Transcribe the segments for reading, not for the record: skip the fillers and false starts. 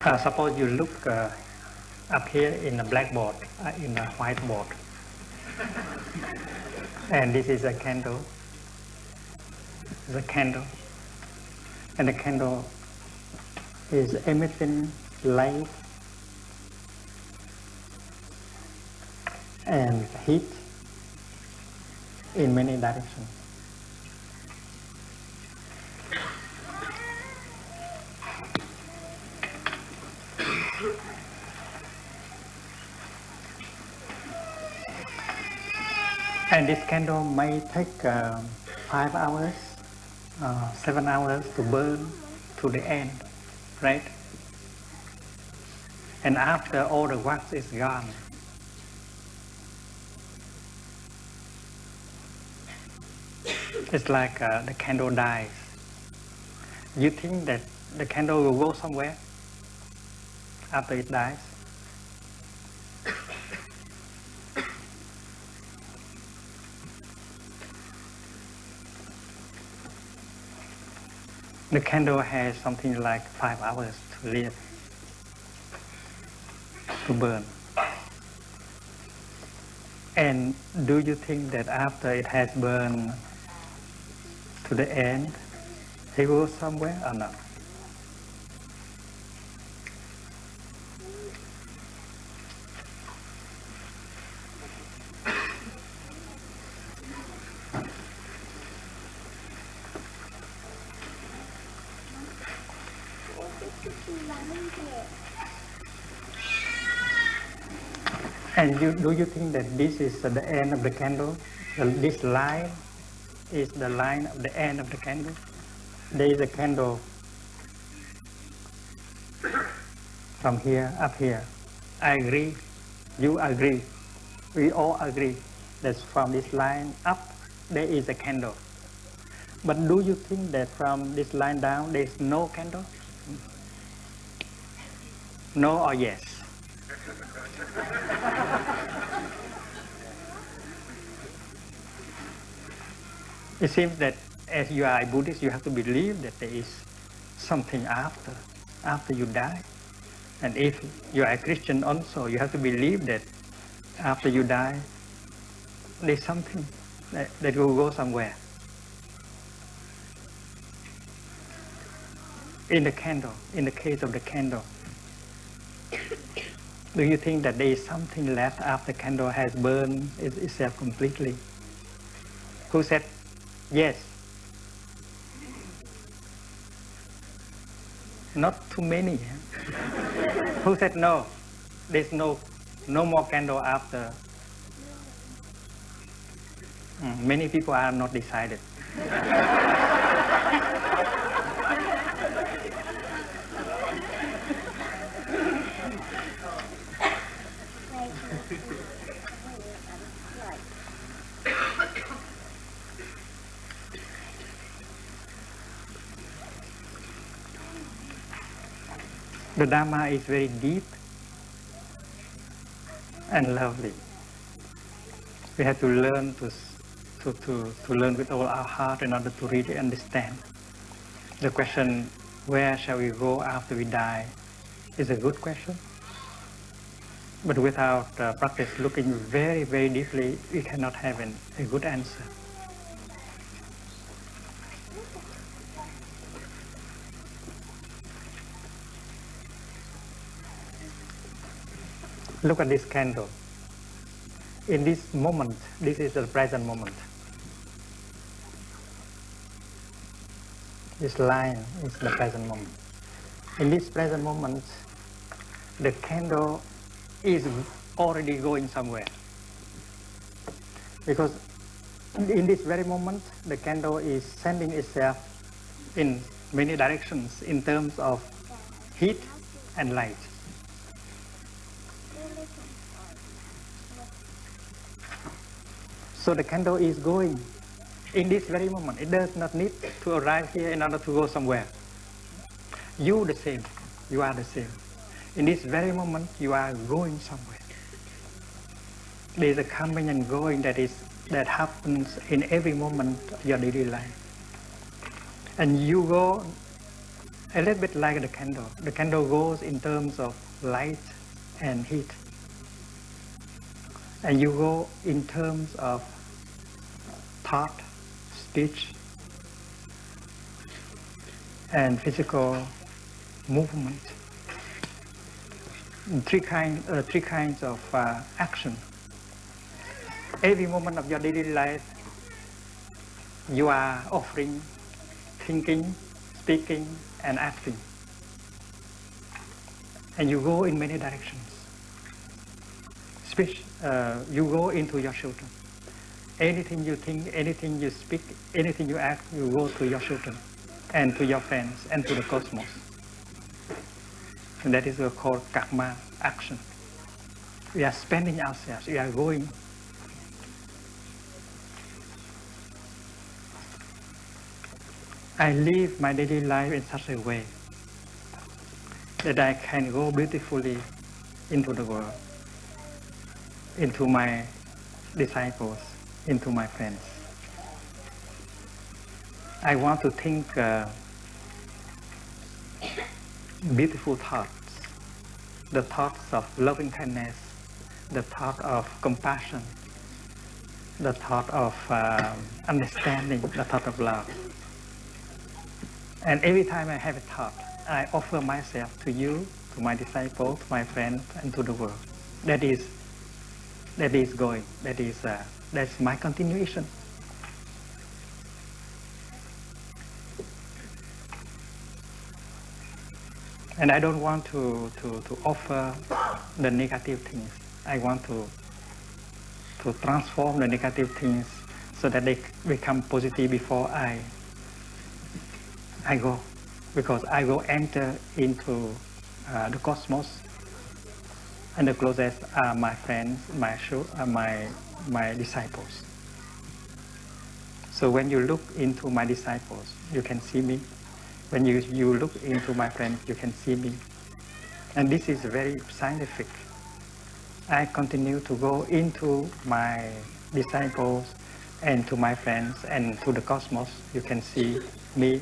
Suppose you look up here in the blackboard, in the whiteboard, and this is a candle. The candle, and the candle is emitting light and heat in many directions. And this candle may take 5 hours, 7 hours to burn to the end, right? And after all the wax is gone, it's like the candle dies. You think that the candle will go somewhere after it dies? The candle has something like 5 hours to live, to burn. And do you think that after it has burned to the end, it will go somewhere or not? And do you think that this is the end of the candle? This line is the line of the end of the candle? There is a candle from here up here. I agree. You agree. We all agree that from this line up there is a candle. But do you think that from this line down there is no candle? No or yes? It seems that as you are a Buddhist, you have to believe that there is something after you die. And if you are a Christian also, you have to believe that after you die, there's something that will go somewhere. In the candle, in the case of the candle, do you think that there is something left after the candle has burned itself completely? Who said yes? Not too many. Who said no? There's no more candle after. Many people are not decided. The Dharma is very deep and lovely. We have to learn to learn with all our heart in order to really understand. The question, where shall we go after we die, is a good question. But without practice looking very, very deeply, we cannot have a good answer. Look at this candle. In this moment, this is the present moment. This line is the present moment. In this present moment, the candle is already going somewhere. Because in this very moment, the candle is sending itself in many directions in terms of heat and light. So the candle is going in this very moment. It does not need to arrive here in order to go somewhere. You the same. You are the same. In this very moment, you are going somewhere. There is a coming and going that happens in every moment of your daily life. And you go A little bit like the candle. The candle goes in terms of light and heat. And you go in terms of thought, speech, and physical movement. Three kinds of action. Every moment of your daily life, you are offering, thinking, speaking, and acting. And you go in many directions. Speech, you go into your children. Anything you think, anything you speak, anything you act, you go to your children, and to your friends, and to the cosmos. And that is called karma action. We are spending ourselves, we are going. I live my daily life in such a way that I can go beautifully into the world, into my disciples, into my friends. I want to think beautiful thoughts, the thoughts of loving kindness, the thought of compassion, the thought of understanding, the thought of love. And every time I have a thought, I offer myself to you, to my disciples, to my friends, and to the world. That is going. That's my continuation. And I don't want to offer the negative things. I want to transform the negative things so that they become positive before I go, because I will enter into the cosmos, and the closest are my friends, my disciples. So when you look into my disciples, you can see me. When you look into my friends, you can see me. And this is very scientific. I continue to go into my disciples and to my friends and to the cosmos. You can see me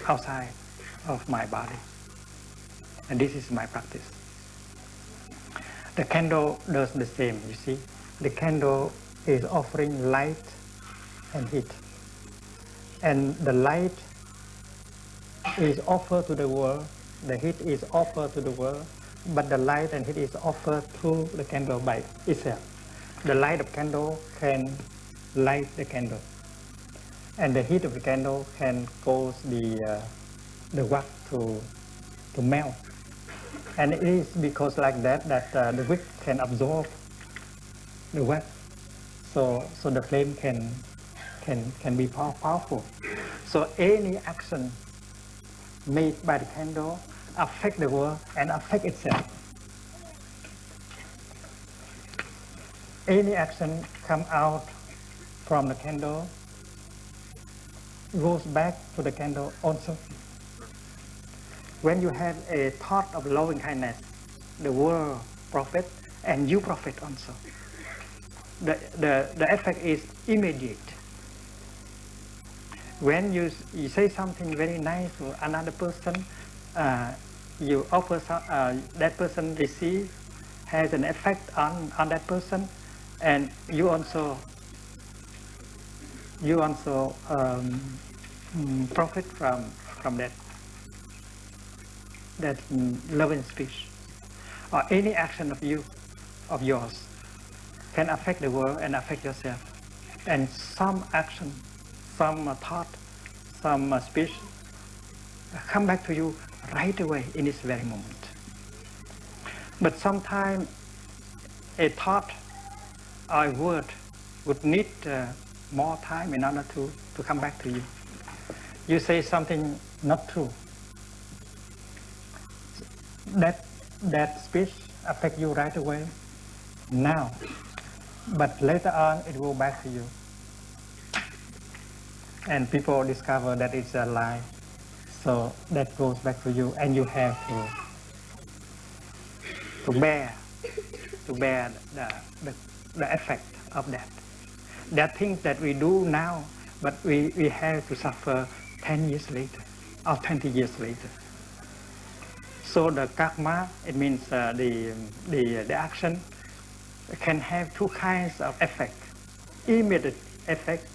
outside of my body. And this is my practice. The candle does the same, you see. The candle is offering light and heat. And the light is offered to the world, the heat is offered to the world, but the light and heat is offered through the candle by itself. The light of candle can light the candle, and the heat of the candle can cause the wax to melt. And it is because like that the wick can absorb the wax, so the flame can be powerful. So any action made by the candle affect the world and affect itself. Any action come out from the candle goes back to the candle also. When you have a thought of loving kindness, the world profit and you profit also. The effect is immediate. When you say something very nice to another person, you offer that person receive, has an effect on that person, and you also profit from that loving speech. Or any action of yours can affect the world and affect yourself. And some action, some thought, some speech come back to you right away in this very moment. But sometimes a thought or a word would need more time in order to come back to you. You say something not true. That speech affect you right away now, but later on it will back to you. And people discover that it's a lie, so that goes back to you, and you have to bear the effect of that. There are things that we do now, but we have to suffer 10 years later or 20 years later. So the karma, it means the action can have two kinds of effect: immediate effect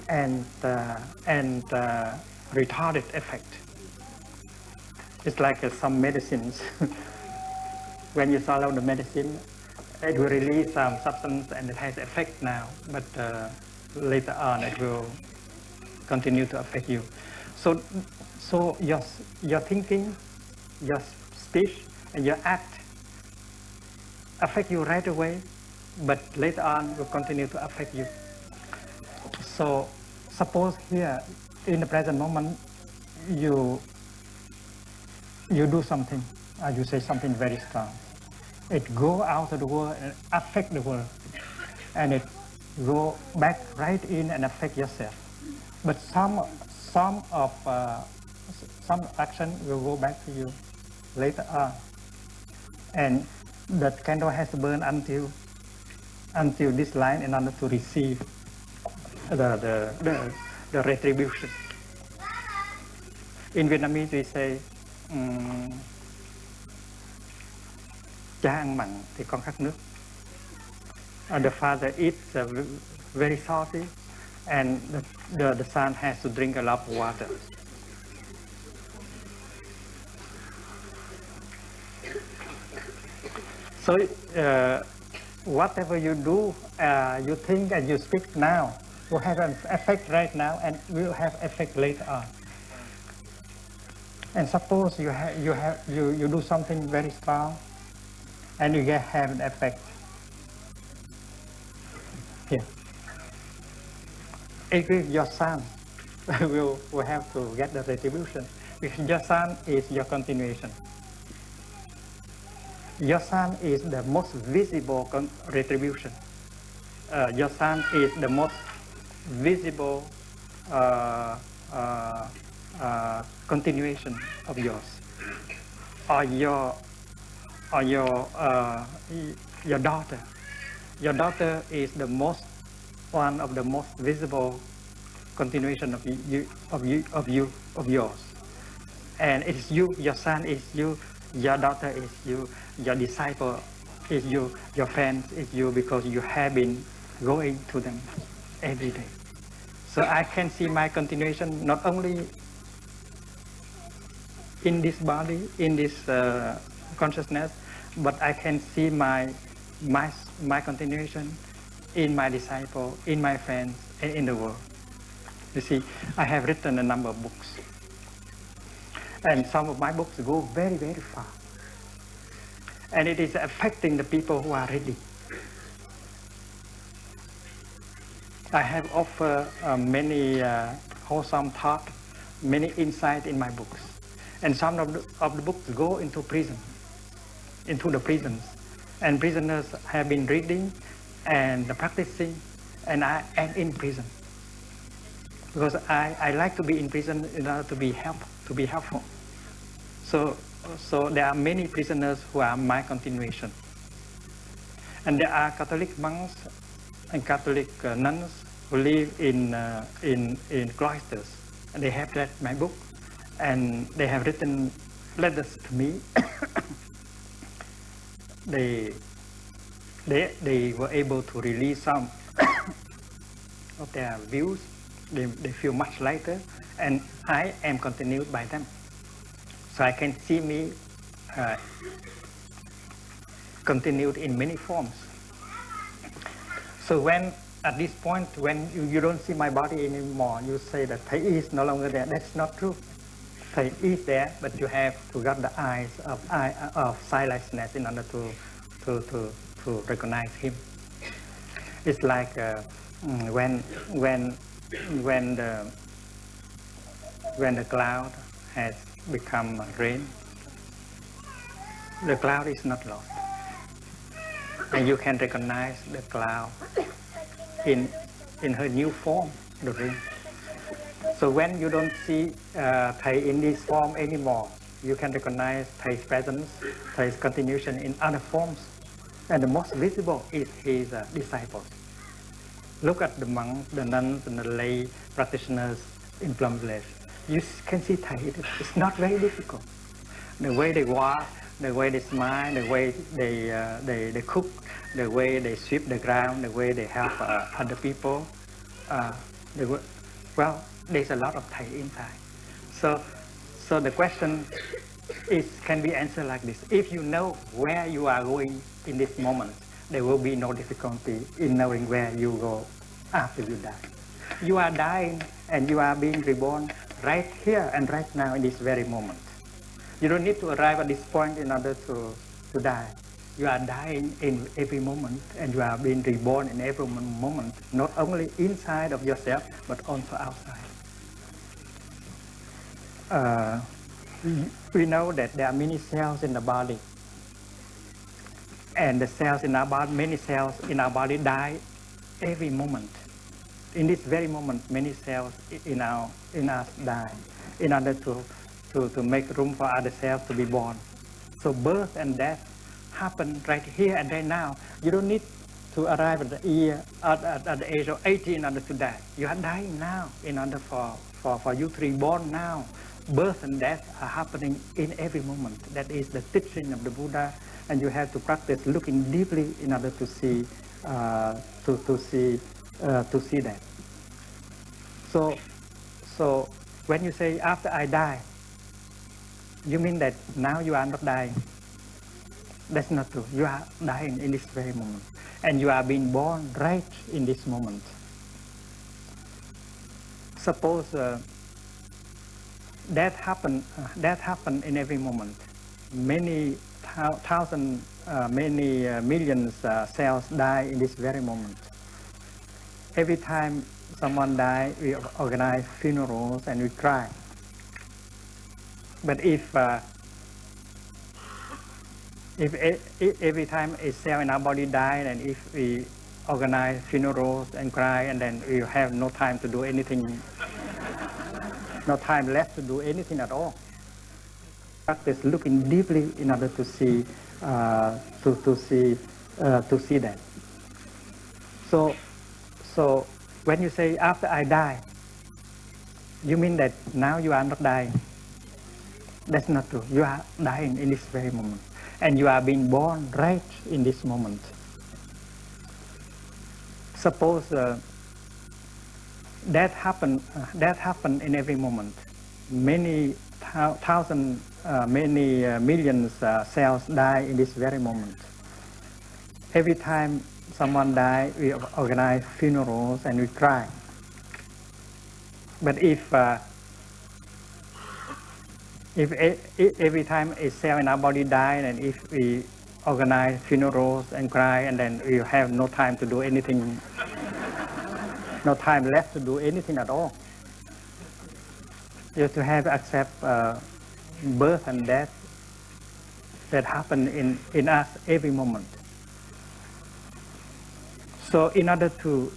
and retarded effect. It's like some medicines. When you swallow the medicine, it will release some substance and it has effect now, but later on it will continue to affect you. So your thinking, your speech, and your act affect you right away, but later on will continue to affect you. So suppose here in the present moment you do something, or you say something very strong. It go out of the world and affect the world, and it go back right in and affect yourself. But some action will go back to you later on, and that candle has to burn until this line in order to receive the retribution. In Vietnamese we say cha ăn mặn thì con khát nước. The father eats very salty, and the son has to drink a lot of water. So whatever you do, you think and you speak now will have an effect right now and will have effect later on. And suppose you do something very strong and you have an effect here. If your son will have to get the retribution, because your son is your continuation. Your son is the most visible retribution. Your son is the most visible continuation of yours. Or your daughter. Your daughter is one of the most visible continuation of yours. And it is you. Your son is you. Your daughter is you. Your disciple is you. Your friends is you, because you have been going to them every day. So I can see my continuation not only in this body, in this consciousness, but I can see my continuation in my disciple, in my friends, and in the world. You see, I have written a number of books, and some of my books go very, very far, and it is affecting the people who are ready. I have offered many wholesome thought, many insight in my books, and some of the books go into prison, into the prisons, and prisoners have been reading and practicing, and I am in prison because I like to be in prison in order to be helpful. So there are many prisoners who are my continuation, and there are Catholic monks and Catholic nuns who live in cloisters, and they have read my book, and they have written letters to me. They were able to release some of their views. They feel much lighter, and I am continued by them. So I can see me continued in many forms. So when at this point, when you don't see my body anymore, you say that Thich is no longer there. That's not true. Thich is there, but you have to get the eyes of sightlessness in order to recognize him. It's like when the cloud has become rain, the cloud is not lost, and you can recognize the cloud in her new form, the rain. So when you don't see Thich in this form anymore, you can recognize Thich's presence, Thich's continuation in other forms, and the most visible is his disciples. Look at the monks, the nuns, and the lay practitioners in Plum Village. You can see Thai, it's not very difficult. The way they walk, the way they smile, the way they cook, the way they sweep the ground, the way they help other people. Well, there's a lot of Thai inside. So the question can be answered like this. If you know where you are going in this moment, there will be no difficulty in knowing where you go after you die. You are dying and you are being reborn right here and right now in this very moment. You don't need to arrive at this point in order to die. You are dying in every moment and you are being reborn in every moment, not only inside of yourself, but also outside. We know that there are many cells in the body. And the cells in our body, many cells in our body die every moment. In this very moment, many cells in us die in order to make room for other cells to be born. So birth and death happen right here and right now. You don't need to arrive at the age of 80 in order to die. You are dying now in order for you to be born now. Birth and death are happening in every moment. That is the teaching of the Buddha, and you have to practice looking deeply in order to see that. So when you say after I die, you mean that now you are not dying. That's not true. You are dying in this very moment, and you are being born right in this moment. Suppose that happen in every moment. Many thousand, many millions cells die in this very moment. Every time someone dies, we organize funerals and we cry. But if every time a cell in our body dies, and if we organize funerals and cry, and then we have no time to do anything, no time left to do anything at all. Practice looking deeply in order to see that. So when you say after I die, you mean that now you are not dying. That's not true. You are dying in this very moment, and you are being born right in this moment. Suppose that happen in every moment. Many thousand, many millions cells die in this very moment. Every time someone dies, we organize funerals and we cry. But if every time a cell in our body dies, and if we organize funerals and cry, and then we have no time to do anything, no time left to do anything at all. You have to have accept birth and death that happen in us every moment. So in order to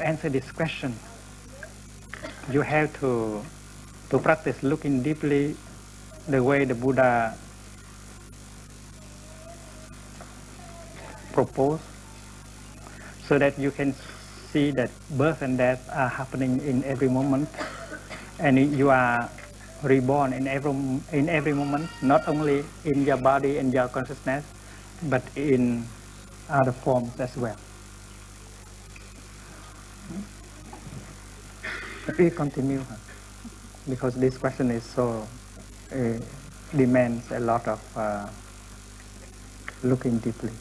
answer this question, you have to practice looking deeply the way the Buddha proposed, so that you can see that birth and death are happening in every moment, and you are reborn in every moment, not only in your body and your consciousness, but in other forms as well. We continue, because this question is so demands a lot of looking deeply.